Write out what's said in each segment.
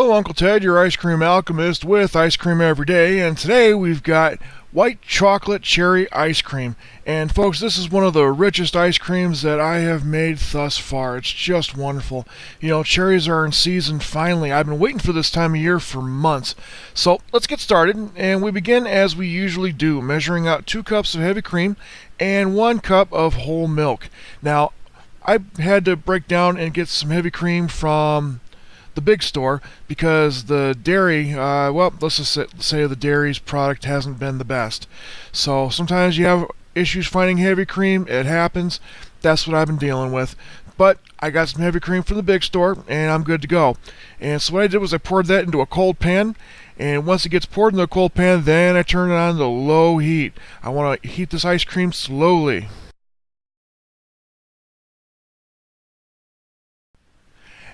Hello, Uncle Ted, your ice cream alchemist with ice cream every day, and today we've got white chocolate cherry ice cream. And folks, this is one of the richest ice creams that I have made thus far. It's just wonderful. You know, cherries are in season finally. I've been waiting for this time of year for months. So let's get started, and we begin as we usually do, measuring out 2 cups of heavy cream and 1 cup of whole milk. Now, I had to break down and get some heavy cream from the big store because the dairy, let's just say the dairy's product hasn't been the best. So sometimes you have issues finding heavy cream. It happens. That's what I've been dealing with. But I got some heavy cream from the big store and I'm good to go. And so what I did was I poured that into a cold pan. And once it gets poured into a cold pan, then I turn it on to low heat. I want to heat this ice cream slowly.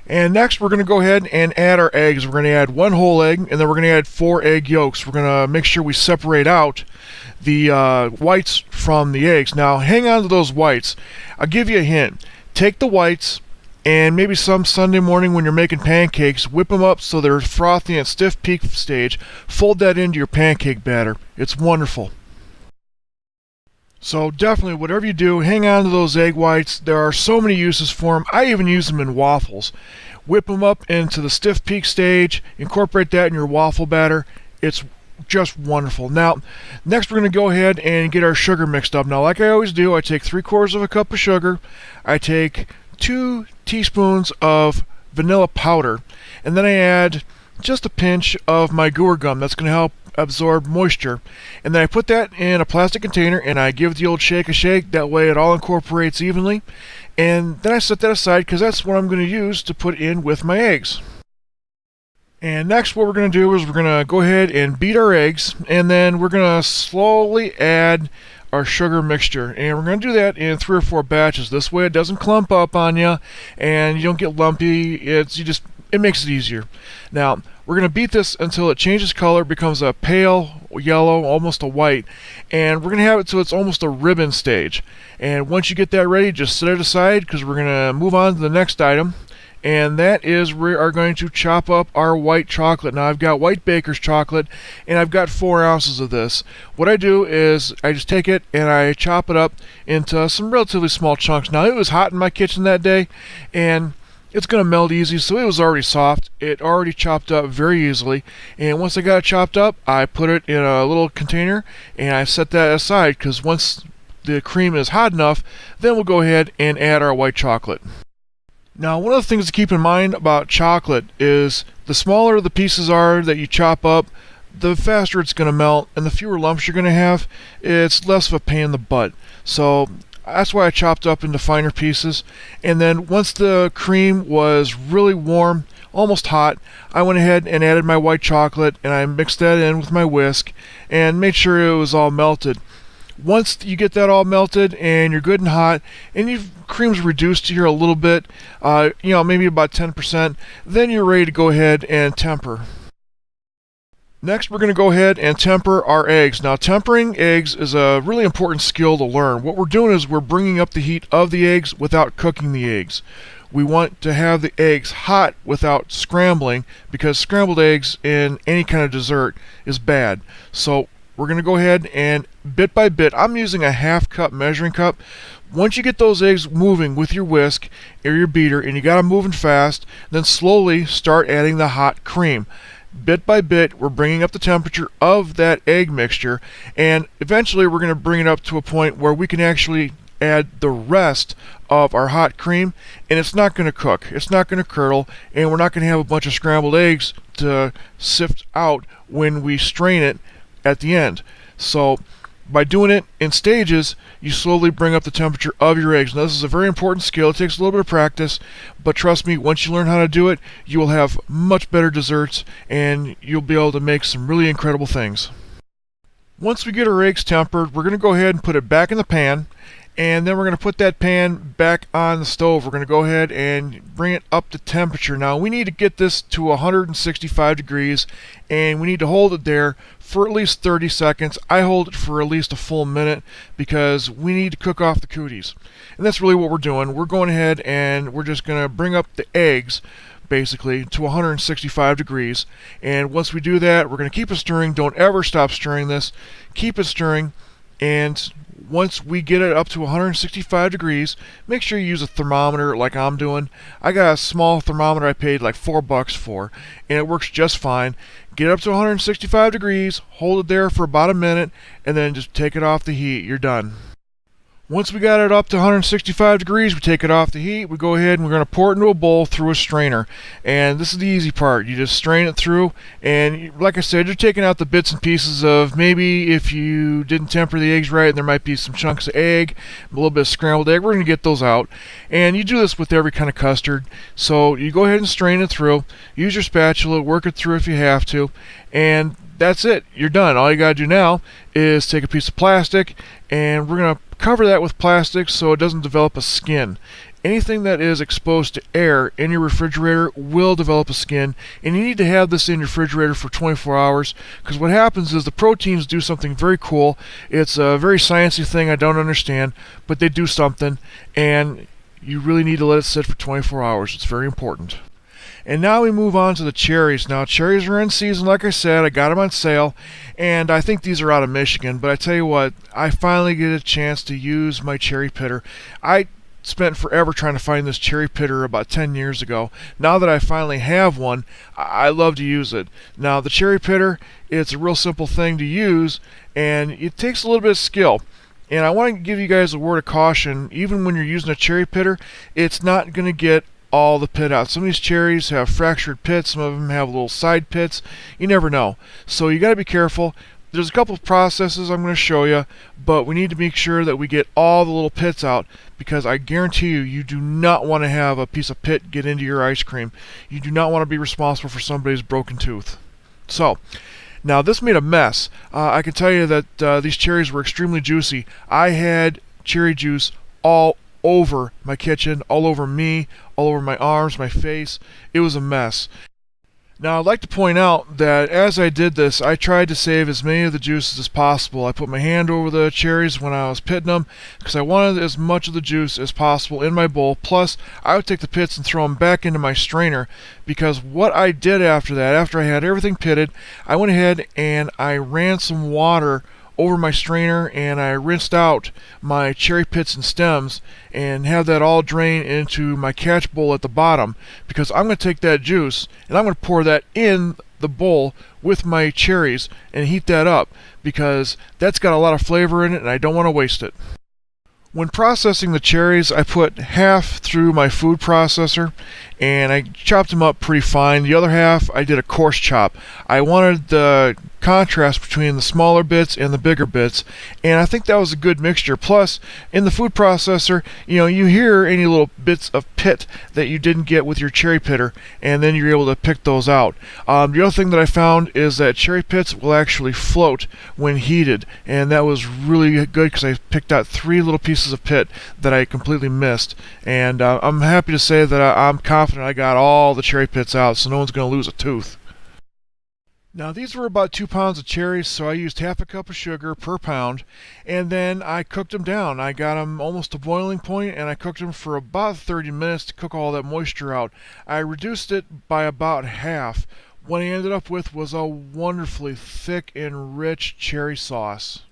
And next we're going to go ahead and add our eggs. We're going to add 1 whole egg, and then we're going to add 4 egg yolks. We're going to make sure we separate out the whites from the eggs. Now hang on to those whites. I'll give you a hint. Take the whites and maybe some Sunday morning when you're making pancakes, whip them up so they're frothy and stiff peak stage. Fold that into your pancake batter. It's wonderful. So definitely, whatever you do, hang on to those egg whites. There are so many uses for them. I even use them in waffles. Whip them up into the stiff peak stage, incorporate that in your waffle batter. It's just wonderful. Now, next we're going to go ahead and get our sugar mixed up. Now, like I always do, I take 3/4 of a cup of sugar. I take 2 teaspoons of vanilla powder, and then I add just a pinch of my Gooer gum. That's going to help absorb moisture, and then I put that in a plastic container and I give the old shake a shake. That way it all incorporates evenly, and then I set that aside because that's what I'm going to use to put in with my eggs. And next what we're going to do is we're going to go ahead and beat our eggs, and then we're going to slowly add our sugar mixture, and we're going to do that in 3 or 4 batches. This way it doesn't clump up on you and you don't get lumpy. It makes it easier. Now, we're going to beat this until it changes color, becomes a pale yellow, almost a white, and we're going to have it till it's almost a ribbon stage. And once you get that ready, just set it aside because we're going to move on to the next item, and that is we are going to chop up our white chocolate. Now, I've got white baker's chocolate, and I've got 4 ounces of this. What I do is I just take it and I chop it up into some relatively small chunks. Now, it was hot in my kitchen that day, and it's going to melt easy, so it was already soft. It already chopped up very easily. And once I got it chopped up, I put it in a little container and I set that aside because once the cream is hot enough, then we'll go ahead and add our white chocolate. Now, one of the things to keep in mind about chocolate is the smaller the pieces are that you chop up, the faster it's going to melt, and the fewer lumps you're going to have, it's less of a pain in the butt. So that's why I chopped up into finer pieces. And then once the cream was really warm, almost hot, I went ahead and added my white chocolate and I mixed that in with my whisk and made sure it was all melted. Once you get that all melted and you're good and hot and your cream's reduced here a little bit, maybe about 10%, then you're ready to go ahead and temper. Next, we're going to go ahead and temper our eggs. Now, tempering eggs is a really important skill to learn. What we're doing is we're bringing up the heat of the eggs without cooking the eggs. We want to have the eggs hot without scrambling because scrambled eggs in any kind of dessert is bad. So we're going to go ahead and bit by bit, I'm using a 1/2 cup measuring cup. Once you get those eggs moving with your whisk or your beater, and you got them moving fast, then slowly start adding the hot cream. Bit by bit, we're bringing up the temperature of that egg mixture, and eventually we're going to bring it up to a point where we can actually add the rest of our hot cream, and it's not going to cook, it's not going to curdle, and we're not going to have a bunch of scrambled eggs to sift out when we strain it at the end. So by doing it in stages, you slowly bring up the temperature of your eggs. Now, this is a very important skill. It takes a little bit of practice, but trust me, once you learn how to do it, you will have much better desserts and you'll be able to make some really incredible things. Once we get our eggs tempered, we're going to go ahead and put it back in the pan, and then we're going to put that pan back on the stove. We're going to go ahead and bring it up to temperature. Now, we need to get this to 165 degrees, and we need to hold it there for at least 30 seconds. I hold it for at least a full minute because we need to cook off the cooties. And that's really what we're doing. We're going ahead and we're just going to bring up the eggs basically, to 165 degrees. And once we do that, we're going to keep it stirring. Don't ever stop stirring this. Keep it stirring. And once we get it up to 165 degrees, make sure you use a thermometer like I'm doing. I got a small thermometer I paid like $4 for, and it works just fine. Get up to 165 degrees, hold it there for about a minute, and then just take it off the heat. You're done. Once we got it up to 165 degrees, we take it off the heat. We go ahead and we're going to pour it into a bowl through a strainer. And this is the easy part. You just strain it through, and like I said, you're taking out the bits and pieces of maybe if you didn't temper the eggs right, there might be some chunks of egg, a little bit of scrambled egg. We're going to get those out. And you do this with every kind of custard. So you go ahead and strain it through. Use your spatula, work it through if you have to. And that's it. You're done. All you got to do now is take a piece of plastic, and we're going to cover that with plastic so it doesn't develop a skin. Anything that is exposed to air in your refrigerator will develop a skin, and you need to have this in your refrigerator for 24 hours, because what happens is the proteins do something very cool. It's a very sciencey thing I don't understand, but they do something, and you really need to let it sit for 24 hours. It's very important. And now we move on to the cherries. Now, cherries are in season, like I said. I got them on sale, and I think these are out of Michigan. But I tell you what, I finally get a chance to use my cherry pitter. I spent forever trying to find this cherry pitter about 10 years ago. Now that I finally have one, I love to use it. Now, the cherry pitter, it's a real simple thing to use, and it takes a little bit of skill. And I want to give you guys a word of caution. Even when you're using a cherry pitter, it's not going to get all the pit out. Some of these cherries have fractured pits, some of them have little side pits. You never know. So you got to be careful. There's a couple of processes I'm going to show you, but we need to make sure that we get all the little pits out, because I guarantee you, you do not want to have a piece of pit get into your ice cream. You do not want to be responsible for somebody's broken tooth. So, now this made a mess. I can tell you that these cherries were extremely juicy. I had cherry juice all over my kitchen, all over me, all over my arms, my face. It was a mess. Now, I'd like to point out that as I did this, I tried to save as many of the juices as possible. I put my hand over the cherries when I was pitting them, because I wanted as much of the juice as possible in my bowl. Plus, I would take the pits and throw them back into my strainer, because what I did after that, after I had everything pitted, I went ahead and I ran some water over my strainer, and I rinsed out my cherry pits and stems and have that all drain into my catch bowl at the bottom, because I'm going to take that juice and I'm going to pour that in the bowl with my cherries and heat that up, because that's got a lot of flavor in it and I don't want to waste it. When processing the cherries, I put half through my food processor and I chopped them up pretty fine. The other half I did a coarse chop. I wanted the contrast between the smaller bits and the bigger bits, and I think that was a good mixture. Plus, in the food processor, you hear any little bits of pit that you didn't get with your cherry pitter, and then you're able to pick those out. The other thing that I found is that cherry pits will actually float when heated, and that was really good because I picked out 3 little pieces of pit that I completely missed, and I'm happy to say that I'm confident I got all the cherry pits out, so no one's going to lose a tooth. Now, these were about 2 pounds of cherries, so I used half a cup of sugar per pound, and then I cooked them down. I got them almost to boiling point, and I cooked them for about 30 minutes to cook all that moisture out. I reduced it by about half. What I ended up with was a wonderfully thick and rich cherry sauce.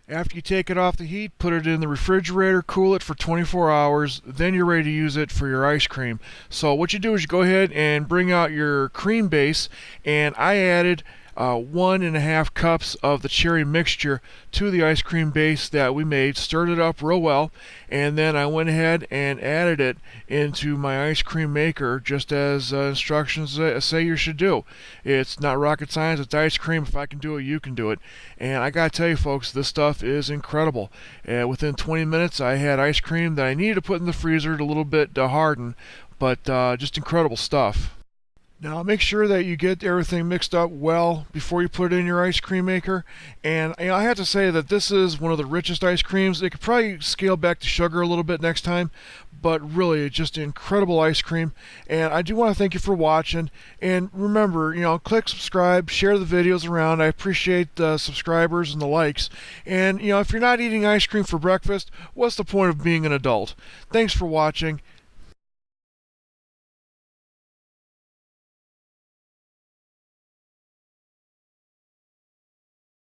After you take it off the heat, put it in the refrigerator, cool it for 24 hours, then you're ready to use it for your ice cream. So what you do is you go ahead and bring out your cream base, and I added 1.5 cups of the cherry mixture to the ice cream base that we made, stirred it up real well, and then I went ahead and added it into my ice cream maker, just as instructions say you should do. It's not rocket science, it's ice cream. If I can do it, you can do it. And I gotta tell you folks, this stuff is incredible. Within 20 minutes I had ice cream that I needed to put in the freezer a little bit to harden, but just incredible stuff. Now make sure that you get everything mixed up well before you put it in your ice cream maker. And I have to say that this is one of the richest ice creams. It could probably scale back the sugar a little bit next time, but really just incredible ice cream. And I do want to thank you for watching. And remember, click subscribe, share the videos around. I appreciate the subscribers and the likes. And if you're not eating ice cream for breakfast, what's the point of being an adult? Thanks for watching,